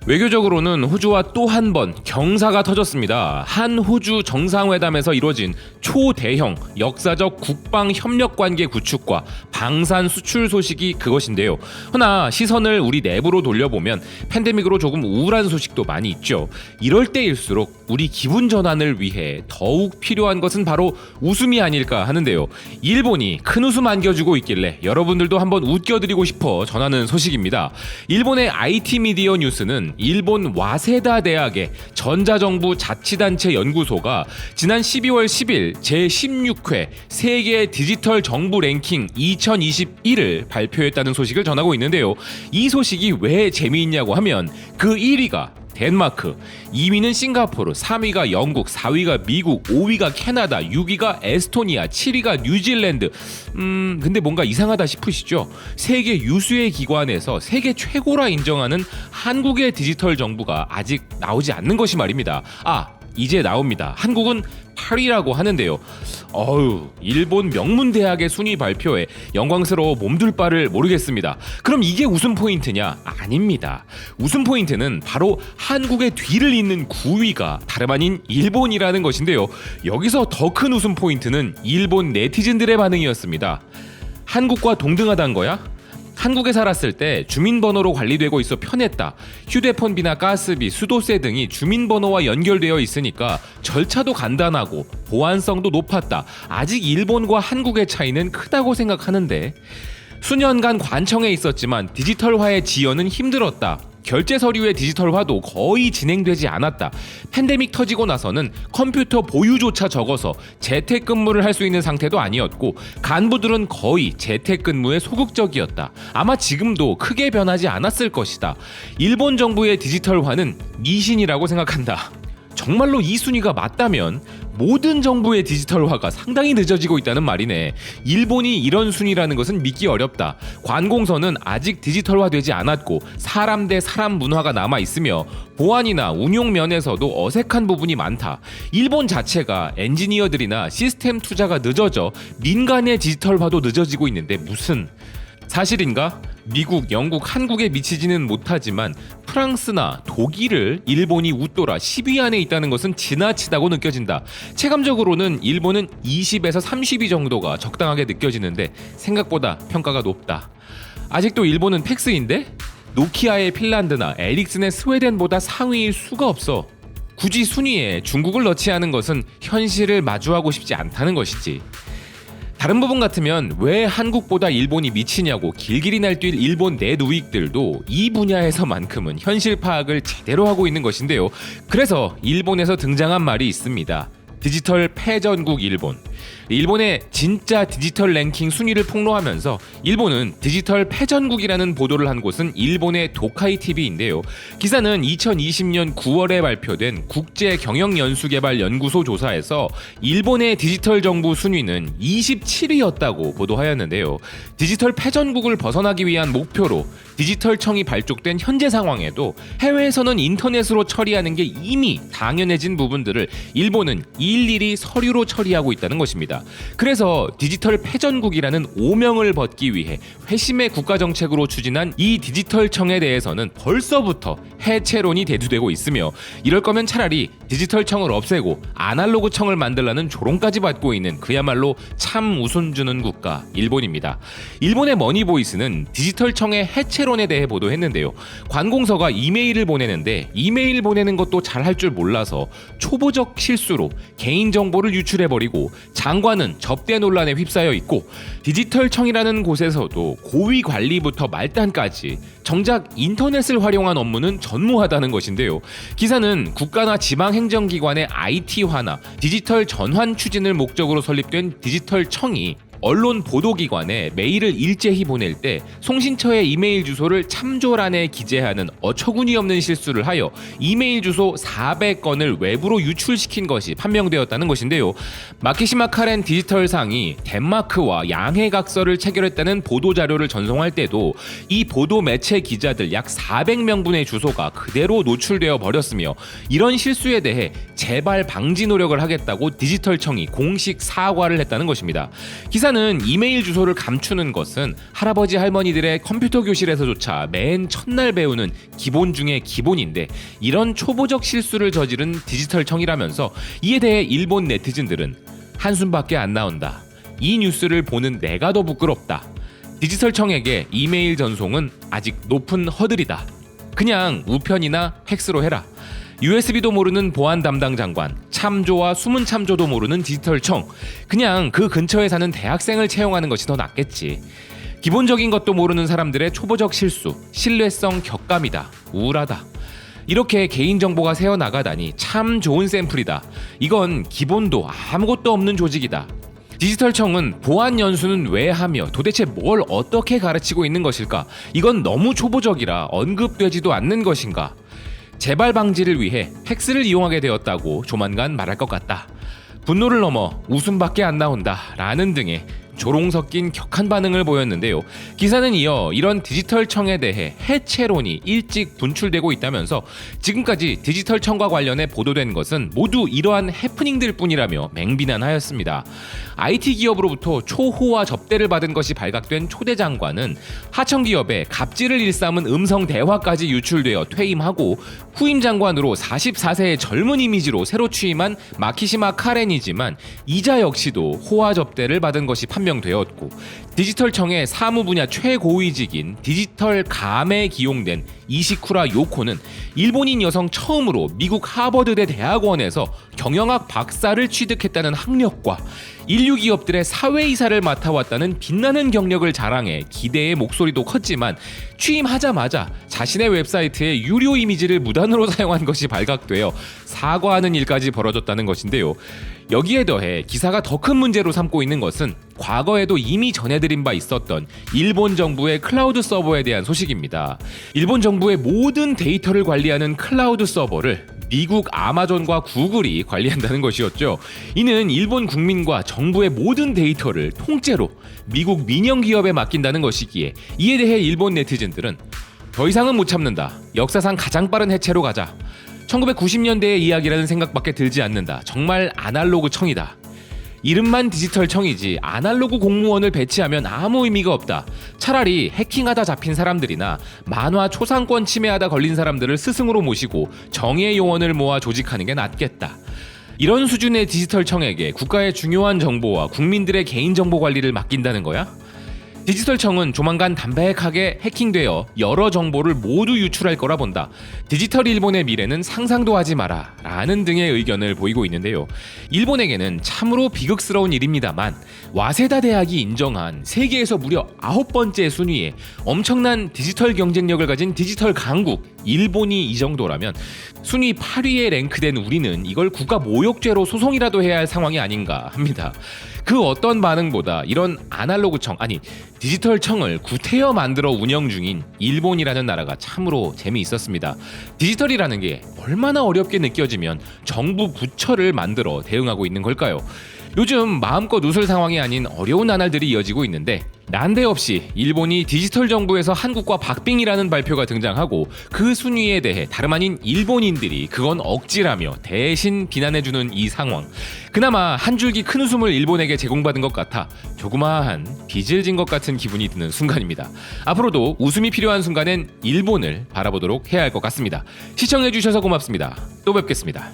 외교적으로는 호주와 또 한 번 경사가 터졌습니다. 한 호주 정상회담에서 이뤄진 초대형 역사적 국방 협력 관계 구축과 방산 수출 소식이 그것인데요. 허나 시선을 우리 내부로 돌려보면 팬데믹으로 조금 우울한 소식도 많이 있죠. 이럴 때일수록 우리 기분 전환을 위해 더욱 필요한 것은 바로 웃음이 아닐까 하는데요. 일본이 큰 웃음 안겨주고 있길래 여러분들도 한번 웃겨드리고 싶어 전하는 소식입니다. 일본의 IT 미디어 뉴스는 일본 와세다 대학의 전자정부 자치단체 연구소가 지난 12월 10일 제16회 세계 디지털 정부 랭킹 2021을 발표했다는 소식을 전하고 있는데요. 이 소식이 왜 재미있냐고 하면 그 1위가 덴마크, 2위는 싱가포르, 3위가 영국, 4위가 미국, 5위가 캐나다, 6위가 에스토니아, 7위가 뉴질랜드. 근데 뭔가 이상하다 싶으시죠? 세계 유수의 기관에서 세계 최고라 인정하는 한국의 디지털 정부가 아직 나오지 않는 것이 말입니다. 이제 나옵니다. 한국은 8위라고 하는데요. 일본 명문대학의 순위 발표에 영광스러워 몸둘 바를 모르겠습니다. 그럼 이게 웃음 포인트냐? 아닙니다. 웃음 포인트는 바로 한국의 뒤를 잇는 9위가 다름 아닌 일본이라는 것인데요. 여기서 더 큰 웃음 포인트는 일본 네티즌들의 반응이었습니다. 한국과 동등하다는 거야? 한국에 살았을 때 주민번호로 관리되고 있어 편했다. 휴대폰비나 가스비, 수도세 등이 주민번호와 연결되어 있으니까 절차도 간단하고 보안성도 높았다. 아직 일본과 한국의 차이는 크다고 생각하는데 수년간 관청에 있었지만 디지털화의 지연은 힘들었다. 결제 서류의 디지털화도 거의 진행되지 않았다. 팬데믹 터지고 나서는 컴퓨터 보유조차 적어서 재택근무를 할 수 있는 상태도 아니었고 간부들은 거의 재택근무에 소극적이었다. 아마 지금도 크게 변하지 않았을 것이다. 일본 정부의 디지털화는 미신이라고 생각한다. 정말로 이 순위가 맞다면 모든 정부의 디지털화가 상당히 늦어지고 있다는 말이네. 일본이 이런 순위라는 것은 믿기 어렵다. 관공서는 아직 디지털화되지 않았고 사람 대 사람 문화가 남아있으며 보안이나 운용 면에서도 어색한 부분이 많다. 일본 자체가 엔지니어들이나 시스템 투자가 늦어져 민간의 디지털화도 늦어지고 있는데 무슨 사실인가? 미국, 영국, 한국에 미치지는 못하지만 프랑스나 독일을 일본이 웃돌아 10위 안에 있다는 것은 지나치다고 느껴진다. 체감적으로는 일본은 20에서 30위 정도가 적당하게 느껴지는데 생각보다 평가가 높다. 아직도 일본은 팩스인데? 노키아의 핀란드나 에릭슨의 스웨덴보다 상위일 수가 없어. 굳이 순위에 중국을 넣지 않은 것은 현실을 마주하고 싶지 않다는 것이지. 다른 부분 같으면 왜 한국보다 일본이 미치냐고 길길이 날뛸 일본 내누익들도 이 분야에서만큼은 현실 파악을 제대로 하고 있는 것인데요. 그래서 일본에서 등장한 말이 있습니다. 디지털 패전국 일본. 일본의 진짜 디지털 랭킹 순위를 폭로하면서 일본은 디지털 패전국이라는 보도를 한 곳은 일본의 도카이 TV인데요. 기사는 2020년 9월에 발표된 국제경영연수개발연구소 조사에서 일본의 디지털 정부 순위는 27위였다고 보도하였는데요. 디지털 패전국을 벗어나기 위한 목표로 디지털청이 발족된 현재 상황에도 해외에서는 인터넷으로 처리하는 게 이미 당연해진 부분들을 일본은 일일이 서류로 처리하고 있다는 것입니다. 그래서 디지털 패전국이라는 오명을 벗기 위해 회심의 국가정책으로 추진한 이 디지털청에 대해서는 벌써부터 해체론이 대두되고 있으며 이럴 거면 차라리 디지털청을 없애고 아날로그청을 만들라는 조롱까지 받고 있는 그야말로 참 웃음 주는 국가 일본입니다. 일본의 머니보이스는 디지털청의 해체론에 대해 보도했는데요. 관공서가 이메일을 보내는데 이메일 보내는 것도 잘할 줄 몰라서 초보적 실수로 개인정보를 유출해버리고 장관은 접대 논란에 휩싸여 있고 디지털청이라는 곳에서도 고위 관리부터 말단까지 정작 인터넷을 활용한 업무는 전무하다는 것인데요. 기사는 국가나 지방행정기관의 IT화나 디지털 전환 추진을 목적으로 설립된 디지털청이 언론 보도기관에 메일을 일제히 보낼 때 송신처의 이메일 주소를 참조란에 기재하는 어처구니없는 실수를 하여 이메일 주소 400건을 외부로 유출시킨 것이 판명되었다는 것인데요. 마키시마 카렌 디지털상이 덴마크와 양해각서를 체결했다는 보도자료를 전송할 때도 이 보도 매체 기자들 약 400명분의 주소가 그대로 노출되어 버렸으며 이런 실수에 대해 재발 방지 노력을 하겠다고 디지털청이 공식 사과를 했다는 것입니다. 기사는 기사는 이메일 주소를 감추는 것은 할아버지 할머니들의 컴퓨터 교실에서조차 맨 첫날 배우는 기본 중의 기본인데 이런 초보적 실수를 저지른 디지털청이라면서 이에 대해 일본 네티즌들은 한숨밖에 안 나온다. 이 뉴스를 보는 내가 더 부끄럽다. 디지털청에게 이메일 전송은 아직 높은 허들이다. 그냥 우편이나 팩스로 해라. USB도 모르는 보안 담당 장관, 참조와 숨은 참조도 모르는 디지털청, 그냥 그 근처에 사는 대학생을 채용하는 것이 더 낫겠지. 기본적인 것도 모르는 사람들의 초보적 실수, 신뢰성 격감이다. 우울하다. 이렇게 개인정보가 새어나가다니 참 좋은 샘플이다. 이건 기본도 아무것도 없는 조직이다. 디지털청은 보안 연수는 왜 하며 도대체 뭘 어떻게 가르치고 있는 것일까? 이건 너무 초보적이라 언급되지도 않는 것인가? 재발 방지를 위해 팩스를 이용하게 되었다고 조만간 말할 것 같다. 분노를 넘어 웃음밖에 안 나온다 라는 등의 조롱 섞인 격한 반응을 보였는데요. 기사는 이어 이런 디지털청에 대해 해체론이 일찍 분출되고 있다면서 지금까지 디지털청과 관련해 보도된 것은 모두 이러한 해프닝들 뿐이라며 맹비난하였습니다. IT 기업으로부터 초호화 접대를 받은 것이 발각된 초대 장관은 하청 기업에 갑질을 일삼은 음성 대화까지 유출되어 퇴임하고 후임 장관으로 44세의 젊은 이미지로 새로 취임한 마키시마 카렌이지만 이자 역시도 호화 접대를 받은 것이 판명되었고 디지털청의 사무 분야 최고위직인 디지털 감에 기용된 이시쿠라 요코는 일본인 여성 처음으로 미국 하버드대 대학원에서 경영학 박사를 취득했다는 학력과 인류 기업들의 사회이사를 맡아왔다는 빛나는 경력을 자랑해 기대의 목소리도 컸지만 취임하자마자 자신의 웹사이트에 유료 이미지를 무단으로 사용한 것이 발각되어 사과하는 일까지 벌어졌다는 것인데요. 여기에 더해 기사가 더 큰 문제로 삼고 있는 것은 과거에도 이미 전해드린 바 있었던 일본 정부의 클라우드 서버에 대한 소식입니다. 일본 정부의 모든 데이터를 관리하는 클라우드 서버를 미국 아마존과 구글이 관리한다는 것이었죠. 이는 일본 국민과 정부의 모든 데이터를 통째로 미국 민영 기업에 맡긴다는 것이기에 이에 대해 일본 네티즌들은 더 이상은 못 참는다. 역사상 가장 빠른 해체로 가자. 1990년대의 이야기라는 생각밖에 들지 않는다. 정말 아날로그 청이다. 이름만 디지털청이지 아날로그 공무원을 배치하면 아무 의미가 없다. 차라리 해킹하다 잡힌 사람들이나 만화 초상권 침해하다 걸린 사람들을 스승으로 모시고 정의의 요원을 모아 조직하는 게 낫겠다. 이런 수준의 디지털청에게 국가의 중요한 정보와 국민들의 개인정보 관리를 맡긴다는 거야? 디지털청은 조만간 담백하게 해킹되어 여러 정보를 모두 유출할 거라 본다. 디지털 일본의 미래는 상상도 하지 마라 라는 등의 의견을 보이고 있는데요. 일본에게는 참으로 비극스러운 일입니다만 와세다 대학이 인정한 세계에서 무려 9번째 순위에 엄청난 디지털 경쟁력을 가진 디지털 강국 일본이 이 정도라면 순위 8위에 랭크된 우리는 이걸 국가 모욕죄로 소송이라도 해야 할 상황이 아닌가 합니다. 그 어떤 반응보다 이런 아날로그청, 아니 디지털청을 구태여 만들어 운영 중인 일본이라는 나라가 참으로 재미있었습니다. 디지털이라는 게 얼마나 어렵게 느껴지면 정부 부처를 만들어 대응하고 있는 걸까요? 요즘 마음껏 웃을 상황이 아닌 어려운 나날들이 이어지고 있는데 난데없이 일본이 디지털 정부에서 한국과 박빙이라는 발표가 등장하고 그 순위에 대해 다름 아닌 일본인들이 그건 억지라며 대신 비난해주는 이 상황. 그나마 한 줄기 큰 웃음을 일본에게 제공받은 것 같아 조그마한 빚을 진 것 같은 기분이 드는 순간입니다. 앞으로도 웃음이 필요한 순간엔 일본을 바라보도록 해야 할 것 같습니다. 시청해주셔서 고맙습니다. 또 뵙겠습니다.